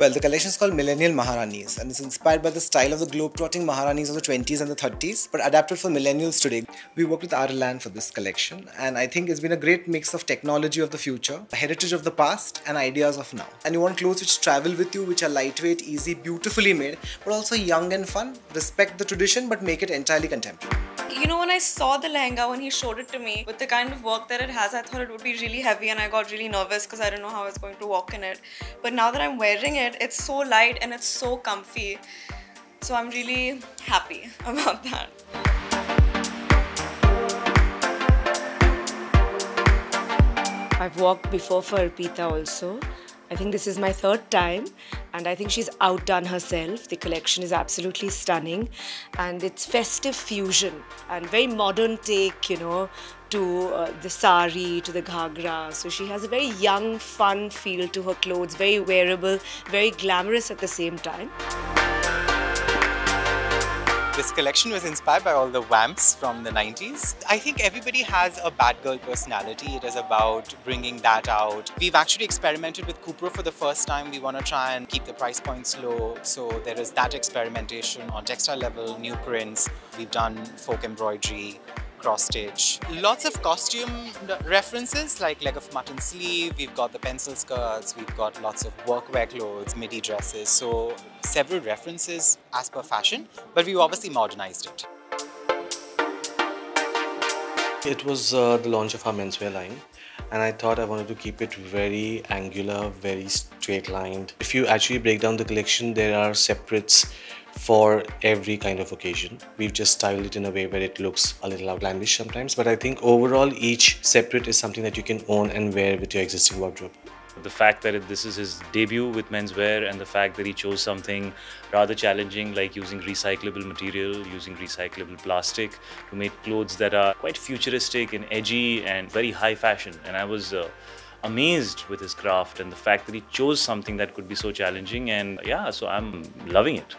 Well, the collection is called Millennial Maharanis and it's inspired by the style of the globe-trotting Maharanis of the 20s and the 30s, but adapted for millennials today. We worked with Ireland for this collection and I think it's been a great mix of technology of the future, heritage of the past and ideas of now. And you want clothes which travel with you, which are lightweight, easy, beautifully made, but also young and fun, respect the tradition but make it entirely contemporary. You know, when I saw the lehenga, when he showed it to me, with the kind of work that it has, I thought it would be really heavy and I got really nervous because I didn't know how I was going to walk in it. But now that I'm wearing it, it's so light and it's so comfy. So I'm really happy about that. I've walked before for ARPITA also. I think this is my third time and I think she's outdone herself. The collection is absolutely stunning and it's festive fusion and very modern take, you know, to the sari, to the ghagra. So she has a very young, fun feel to her clothes, very wearable, very glamorous at the same time. This collection was inspired by all the vamps from the 90s. I think everybody has a bad girl personality. It is about bringing that out. We've actually experimented with Cupro for the first time. We want to try and keep the price points low. So there is that experimentation on textile level, new prints. We've done folk embroidery, cross stitch. Lots of costume references like leg of mutton sleeve. We've got the pencil skirts. We've got lots of workwear clothes, midi dresses. So several references as per fashion, but we've obviously modernized it. It was the launch of our menswear line and I thought I wanted to keep it very angular, very straight lined. If you actually break down the collection, there are separates for every kind of occasion. We've just styled it in a way where it looks a little outlandish sometimes, but I think overall each separate is something that you can own and wear with your existing wardrobe. The fact that this is his debut with menswear and the fact that he chose something rather challenging like using recyclable material, using recyclable plastic to make clothes that are quite futuristic and edgy and very high fashion. And I was amazed with his craft and the fact that he chose something that could be so challenging, and yeah, so I'm loving it.